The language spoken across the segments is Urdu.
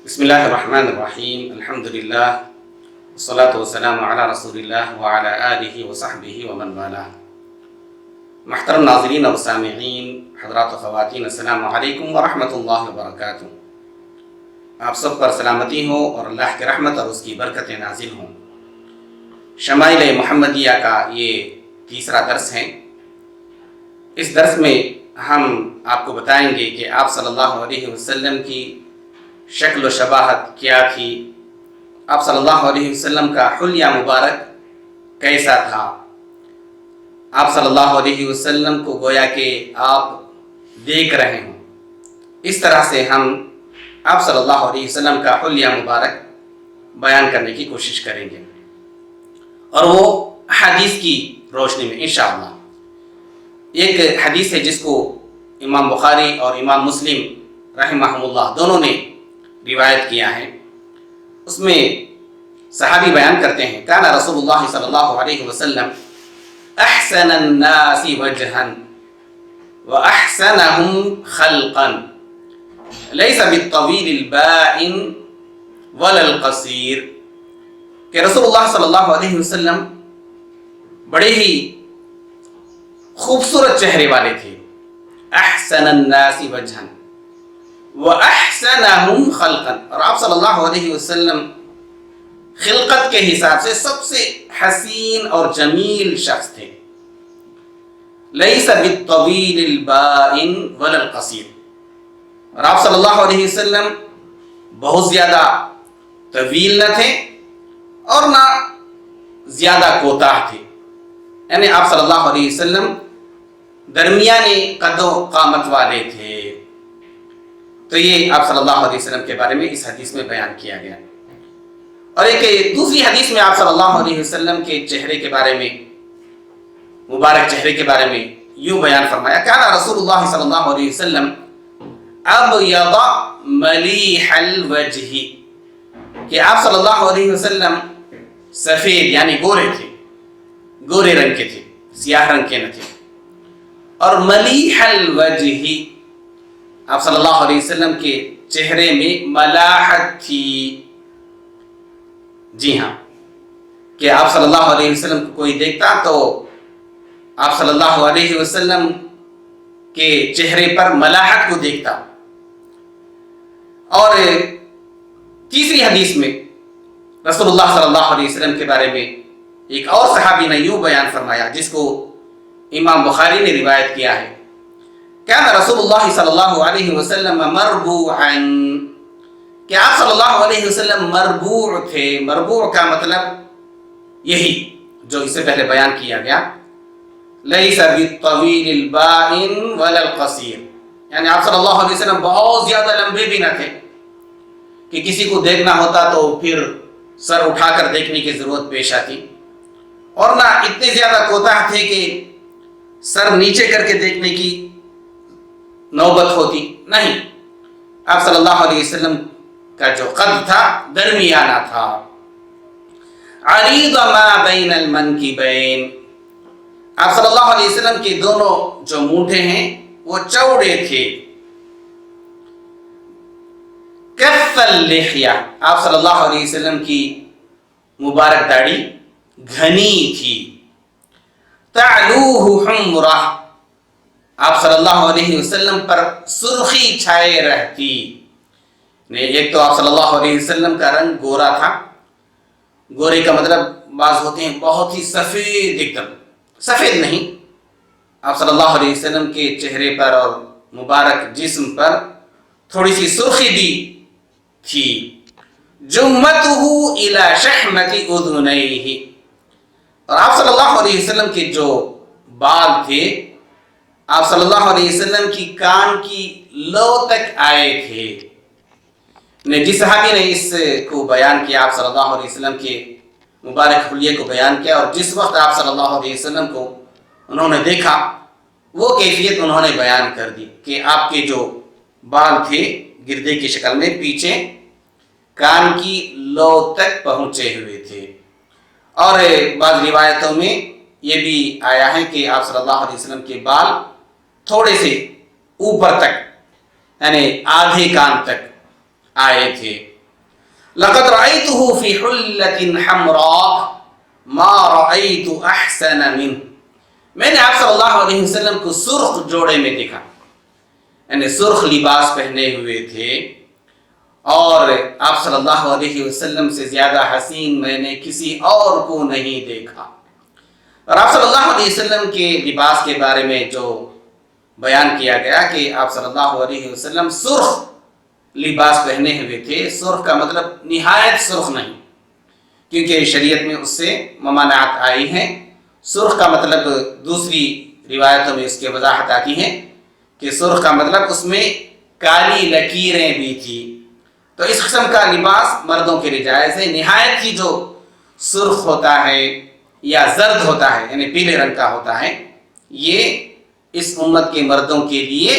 بسم اللہ الرحمن الرحیم الحمد للہ والصلاة والسلام علی رسول اللہ وعلی آلہ وصحبہ ومن والہ۔ محترم ناظرین اور سامعین، حضرات و خواتین، السلام علیکم ورحمۃ اللہ وبرکاتہ۔ آپ سب پر سلامتی ہو اور اللہ کی رحمت اور اس کی برکتیں نازل ہوں۔ شمائل محمدیہ کا یہ تیسرا درس ہے۔ اس درس میں ہم آپ کو بتائیں گے کہ آپ صلی اللہ علیہ وسلم کی شکل و شباہت کیا تھی، آپ صلی اللہ علیہ وسلم کا حلیہ مبارک کیسا تھا۔ آپ صلی اللہ علیہ وسلم کو گویا کہ آپ دیکھ رہے ہوں، اس طرح سے ہم آپ صلی اللہ علیہ وسلم کا حلیہ مبارک بیان کرنے کی کوشش کریں گے، اور وہ حدیث کی روشنی میں انشاءاللہ۔ ایک حدیث ہے جس کو امام بخاری اور امام مسلم رحمہم اللہ دونوں نے روایت کیا ہے۔ اس میں صحابی بیان کرتے ہیں، کان رسول اللہ صلی اللہ علیہ وسلم احسن الناس وجہا واحسنہم خلقا لیس بالطویل البائن ولا القصیر، کہ رسول اللہ صلی اللہ علیہ وسلم بڑے ہی خوبصورت چہرے والے تھے۔ احسن الناس وجہا وَأَحْسَنَهُمْ خَلْقًا، اور آپ صلی اللہ علیہ وسلم خلقت کے حساب سے سب سے حسین اور جمیل شخص تھے۔ لَيْسَ بِالطَّوِيلِ الْبَائِنِ وَلَا الْقَصِيرِ، اور آپ صلی اللہ علیہ وسلم بہت زیادہ طویل نہ تھے اور نہ زیادہ کوتاہ تھے، یعنی آپ صلی اللہ علیہ وسلم درمیانی قد و قامت والے تھے۔ تو یہ آپ صلی اللہ علیہ وسلم کے بارے میں اس حدیث میں بیان کیا گیا۔ اور ایک دوسری حدیث میں آپ صلی اللہ علیہ وسلم کے چہرے کے بارے میں، مبارک چہرے کے بارے میں یوں بیان فرمایا، کان رسول اللہ صلی اللہ علیہ وسلم ابیض ملیح الوجہ، کہ آپ صلی اللہ علیہ وسلم سفید یعنی گورے تھے، گورے رنگ کے تھے، سیاہ رنگ کے نہ تھے، اور ملیح الوجہ، آپ صلی اللہ علیہ وسلم کے چہرے میں ملاحت تھی۔ جی ہاں، کہ آپ صلی اللہ علیہ وسلم کو کوئی دیکھتا تو آپ صلی اللہ علیہ وسلم کے چہرے پر ملاحت کو دیکھتا۔ اور تیسری حدیث میں رسول اللہ صلی اللہ علیہ وسلم کے بارے میں ایک اور صحابی نے یوں بیان فرمایا، جس کو امام بخاری نے روایت کیا ہے، کان رسول اللہ صلی اللہ علیہ وسلم مربوعا، کہ آپ صلی اللہ علیہ وسلم مربوع تھے۔ مربوع کا مطلب یہی جو اس سے پہلے بیان کیا گیا، لیس بالطویل البائن ولا القصیر، یعنی آپ صلی اللہ علیہ وسلم بہت زیادہ لمبے بھی نہ تھے کہ کسی کو دیکھنا ہوتا تو پھر سر اٹھا کر دیکھنے کی ضرورت پیش آتی، اور نہ اتنے زیادہ کوتاہ تھے کہ سر نیچے کر کے دیکھنے کی نوبت ہوتی، نہیں۔ آپ صلی اللہ علیہ وسلم کا جو قد تھا درمیانہ تھا۔ عریض ما بین المنکبین، آپ صلی اللہ علیہ وسلم کے دونوں جو مونڈھے ہیں وہ چوڑے تھے۔ کف اللحیہ، آپ صلی اللہ علیہ وسلم کی مبارک داڑھی گھنی تھی۔ تعلوہ حمرہ، آپ صلی اللہ علیہ وسلم پر سرخی چھائے رہتی۔ ایک تو آپ صلی اللہ علیہ وسلم کا رنگ گورا تھا، گورے کا مطلب بعض ہوتے ہیں بہت ہی سفید، ایک دم سفید نہیں، آپ صلی اللہ علیہ وسلم کے چہرے پر اور مبارک جسم پر تھوڑی سی سرخی بھی تھی۔ جمتہ الی شحمۃ اذنیہ، اور آپ صلی اللہ علیہ وسلم کے جو بال تھے آپ صلی اللہ علیہ وسلم کی کان کی لو تک آئے تھے۔ جس صحابی نے اس کو بیان کیا، آپ صلی اللہ علیہ وسلم کے مبارک حلیے کو بیان کیا، اور جس وقت آپ صلی اللہ علیہ وسلم کو انہوں نے دیکھا وہ کیفیت انہوں نے بیان کر دی کہ آپ کے جو بال تھے گردے کی شکل میں پیچھے کان کی لو تک پہنچے ہوئے تھے۔ اور بعض روایتوں میں یہ بھی آیا ہے کہ آپ صلی اللہ علیہ وسلم کے بال تھوڑے سے اوپر تک یعنی آدھے کان تک آئے تھے۔ لقد رأيته في حلة حمراء ما رأيت أحسن منه. میں نے آپ صلی اللہ علیہ وسلم کو سرخ جوڑے میں دیکھا، یعنی سرخ لباس پہنے ہوئے تھے، اور آپ صلی اللہ علیہ وسلم سے زیادہ حسین میں نے کسی اور کو نہیں دیکھا. اور آپ صلی اللہ علیہ وسلم کے لباس کے بارے میں جو بیان کیا گیا کہ آپ صلی اللہ علیہ وسلم سرخ لباس پہنے ہوئے تھے. سرخ کا مطلب نہایت سرخ نہیں، کیونکہ شریعت میں اس سے ممانعت آئی ہیں. سرخ کا مطلب دوسری روایتوں میں اس کی وضاحت آتی ہے کہ سرخ کا مطلب اس میں کالی لکیریں بھی تھی. تو اس قسم کا لباس مردوں کے لیے جائز ہے. نہایت ہی جو سرخ ہوتا ہے یا زرد ہوتا ہے، یعنی پیلے رنگ کا ہوتا ہے، یہ اس امت کے مردوں کے لیے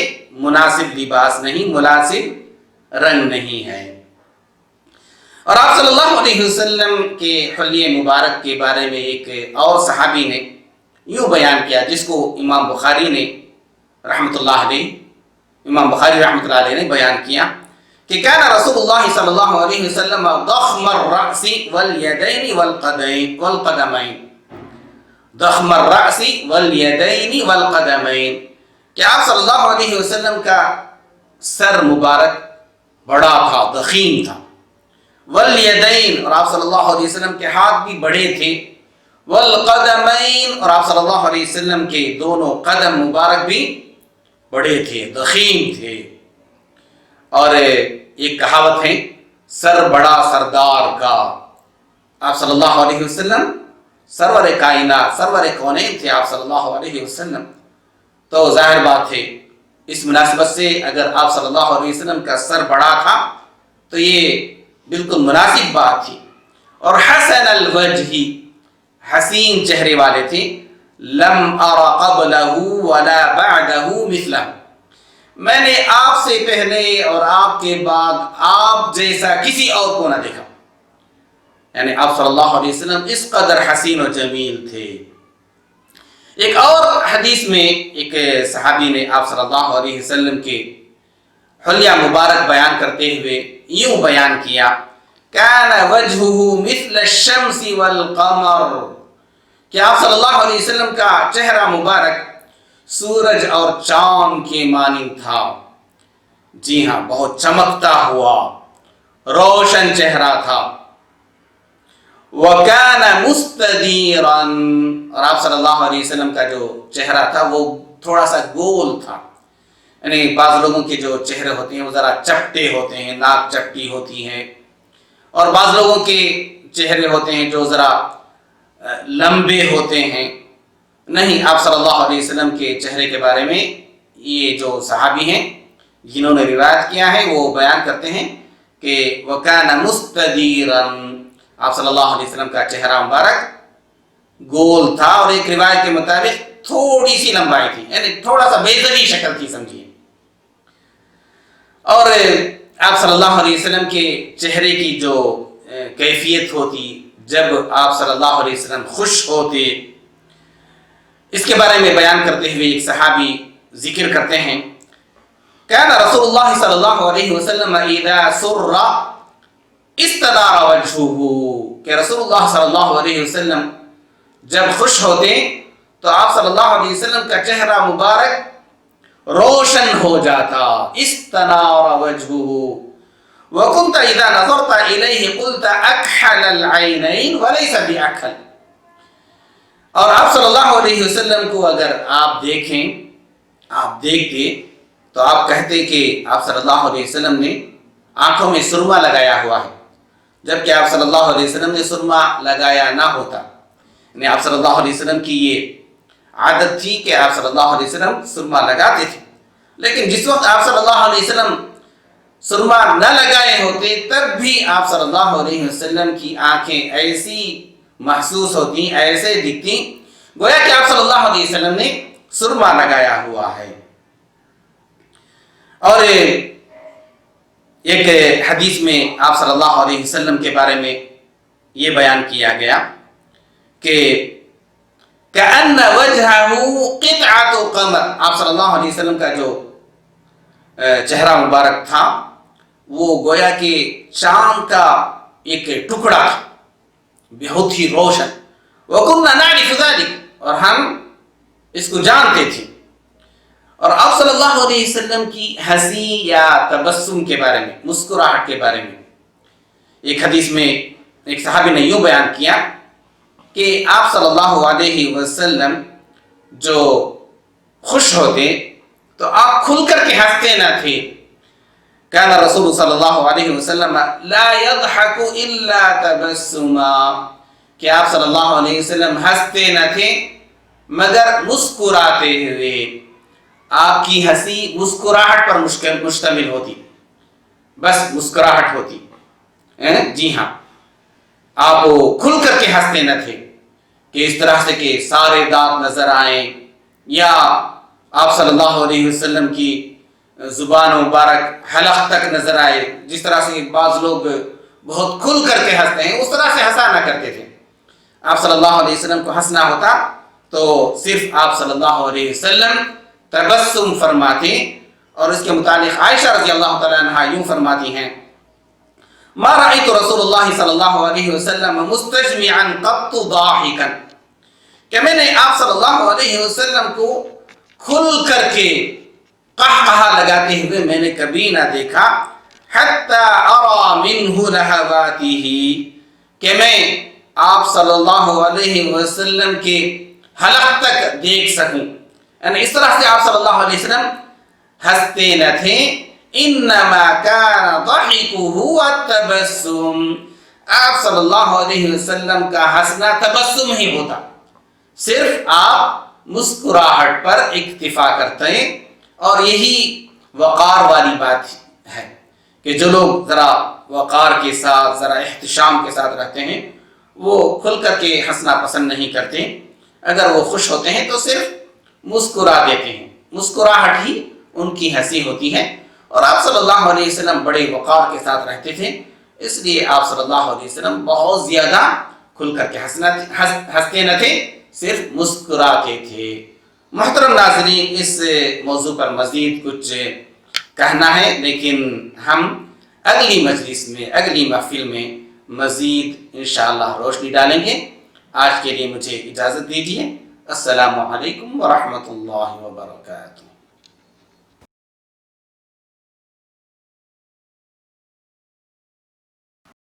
مناسب لباس نہیں، مناسب رنگ نہیں ہے. اور آپ صلی اللہ علیہ وسلم کے حلیے مبارک کے بارے میں ایک اور صحابی نے یوں بیان کیا، جس کو امام بخاری نے رحمۃ اللہ علیہ نے بیان کیا کہ کان رسول اللہ صلی اللہ علیہ وسلم ضخم الرأس والیدین والقدمین. ضخم الرأس والیدین والقدمین، کہ آپ صلی اللہ علیہ وسلم کا سر مبارک بڑا تھا، ضخیم تھا. والیدین، اور آپ صلی اللہ علیہ وسلم کے ہاتھ بھی بڑے تھے. والقدمین، اور آپ صلی اللہ علیہ وسلم کے دونوں قدم مبارک بھی بڑے تھے، ضخیم تھے. اور ایک کہاوت ہے، سر بڑا سردار کا. آپ صلی اللہ علیہ وسلم سرور کائنات، سرور کونین تھے آپ صلی اللہ علیہ وسلم. تو ظاہر بات ہے اس مناسبت سے اگر آپ صلی اللہ علیہ وسلم کا سر بڑا تھا تو یہ بالکل مناسب بات تھی. اور حسن الوجہ، حسین چہرے والے تھے. لم ار قبلہ ولا بعدہ مثلہ، میں نے آپ سے پہلے اور آپ کے بعد آپ جیسا کسی اور کو نہ دیکھا. یعنی آپ صلی اللہ علیہ وسلم اس قدر حسین و جمیل تھے. ایک اور حدیث میں ایک صحابی نے آپ صلی اللہ علیہ وسلم کے حلیہ مبارک بیان کرتے ہوئے یوں بیان کیا، کان وجہہ مثل الشمس والقمر، کہ آپ صلی اللہ علیہ وسلم کا چہرہ مبارک سورج اور چاند کے مانند تھا. جی ہاں، بہت چمکتا ہوا روشن چہرہ تھا. وَكَانَ مُسْتَدِيرًا، اور آپ صلی اللہ علیہ وسلم کا جو چہرہ تھا وہ تھوڑا سا گول تھا. یعنی بعض لوگوں کے جو چہرے ہوتے ہیں وہ ذرا چپٹے ہوتے ہیں، ناک چپٹی ہوتی ہے، اور بعض لوگوں کے چہرے ہوتے ہیں جو ذرا لمبے ہوتے ہیں. نہیں، آپ صلی اللہ علیہ وسلم کے چہرے کے بارے میں یہ جو صحابی ہیں جنہوں نے روایت کیا ہے وہ بیان کرتے ہیں کہ وَكَانَ مُسْتَدِيرًا، آپ صلی اللہ علیہ وسلم کا چہرہ مبارک گول تھا، اور ایک روایت کے مطابق تھوڑی سی لمبائی تھی، یعنی تھوڑا سا بیضوی شکل تھی سمجھیے. اور آپ صلی اللہ علیہ وسلم کے چہرے کی جو کیفیت ہوتی جب آپ صلی اللہ علیہ وسلم خوش ہوتے، اس کے بارے میں بیان کرتے ہوئے ایک صحابی ذکر کرتے ہیں، کان رسول اللہ صلی اللہ علیہ وسلم اذا سر استنار وجہہ، کہ رسول اللہ صلی اللہ علیہ وسلم جب خوش ہوتے تو آپ صلی اللہ علیہ وسلم کا چہرہ مبارک روشن ہو جاتا. استنار وجہہ. وَكُنْتَ إِذَا نَظَرْتَ إِلَيْهِ قُلْتَ أَكْحَلَ الْعَيْنَيْنِ وَلَيْسَ بِأَكْحَلَ، اور آپ صلی اللہ علیہ وسلم کو اگر آپ دیکھتے تو آپ کہتے کہ آپ صلی اللہ علیہ وسلم نے آنکھوں میں سرما لگایا ہوا ہے، جبکہ آپ صلی اللہ علیہ وسلم نے سرما لگایا نہ ہوتا. یعنی آپ صلی اللہ علیہ وسلم کی یہ عادت تھی کہ آپ صلی اللہ علیہ وسلم سرما لگاتے تھے، لیکن جس وقت آپ صلی اللہ علیہ وسلم سرما نہ لگائے ہوتے تب بھی آپ صلی اللہ علیہ وسلم کی آنکھیں ایسی محسوس ہوتی، ایسے دکھتی گویا کہ آپ صلی اللہ علیہ وسلم نے سرما لگایا ہوا ہے. اور ایک حدیث میں آپ صلی اللہ علیہ وسلم کے بارے میں یہ بیان کیا گیا کہ کأن وجہہ قطعۃ قمر، آپ صلی اللہ علیہ وسلم کا جو چہرہ مبارک تھا وہ گویا کہ چاند کا ایک ٹکڑا تھا بہت ہی روشن. وَكُنَّا نَعْرِفُ ذَلِكَ، اور ہم اس کو جانتے تھے. اور آپ صلی اللہ علیہ وسلم کی ہنسی یا تبسم کے بارے میں، مسکراہٹ کے بارے میں ایک حدیث میں ایک صحابی نے یوں بیان کیا کہ آپ صلی اللہ علیہ وسلم جو خوش ہوتے تو آپ کھل کر کے ہنستے نہ تھے. کان رسول صلی اللہ علیہ وسلم لا يضحك الا تبسما، کہ آپ صلی اللہ علیہ وسلم ہنستے نہ تھے مگر مسکراتے ہوئے. آپ کی ہنسی مسکراہٹ پر مشتمل ہوتی، بس مسکراہٹ ہوتی. جی ہاں، آپ کھل کر کے ہنستے نہ تھے کہ اس طرح سے کہ سارے دانت نظر آئیں، یا آپ صلی اللہ علیہ وسلم کی زبان مبارک حلق تک نظر آئے. جس طرح سے بعض لوگ بہت کھل کر کے ہنستے ہیں، اس طرح سے ہنسا نہ کرتے تھے. آپ صلی اللہ علیہ وسلم کو ہنسنا ہوتا تو صرف آپ صلی اللہ علیہ وسلم تبسم فرماتے. اور اس کے متعلق عائشہ رضی اللہ تعالیٰ عنہا یوں فرماتی ہیں: ما رأيت رسول اللہ صلی اللہ علیہ وسلم مستجمعا قط ضاحکا، کہ میں نے آپ صلی اللہ علیہ وسلم کو کھل کر کے قہقہا لگاتے ہوئے میں نے کبھی نہ دیکھا. حتی ارى منہ لہواته، کہ میں آپ صلی اللہ علیہ وسلم کے حلق تک دیکھ سکوں. یعنی اس طرح سے آپ صلی اللہ علیہ وسلم ہنستے نہ تھے. انما كان ضحكه التبسم، آپ صلی اللہ علیہ وسلم کا ہنسنا تبسم ہی ہوتا، صرف آپ مسکراہٹ پر اکتفا کرتے ہیں. اور یہی وقار والی بات ہے کہ جو لوگ ذرا وقار کے ساتھ، ذرا احتشام کے ساتھ رہتے ہیں، وہ کھل کر کے ہنسنا پسند نہیں کرتے. اگر وہ خوش ہوتے ہیں تو صرف مسکرا دیتے ہیں، مسکراہٹ ہی ان کی ہنسی ہوتی ہے. اور آپ صلی اللہ علیہ وسلم بڑے وقار کے ساتھ رہتے تھے، اس لیے آپ صلی اللہ علیہ وسلم بہت زیادہ کھل کر کے ہنستے نہ تھے، صرف مسکراتے تھے. محترم ناظرین، اس موضوع پر مزید کچھ کہنا ہے، لیکن ہم اگلی مجلس میں، اگلی محفل میں مزید انشاءاللہ روشنی ڈالیں گے. آج کے لیے مجھے اجازت دیجیے. السلام علیکم ورحمۃ اللہ وبرکاتہ.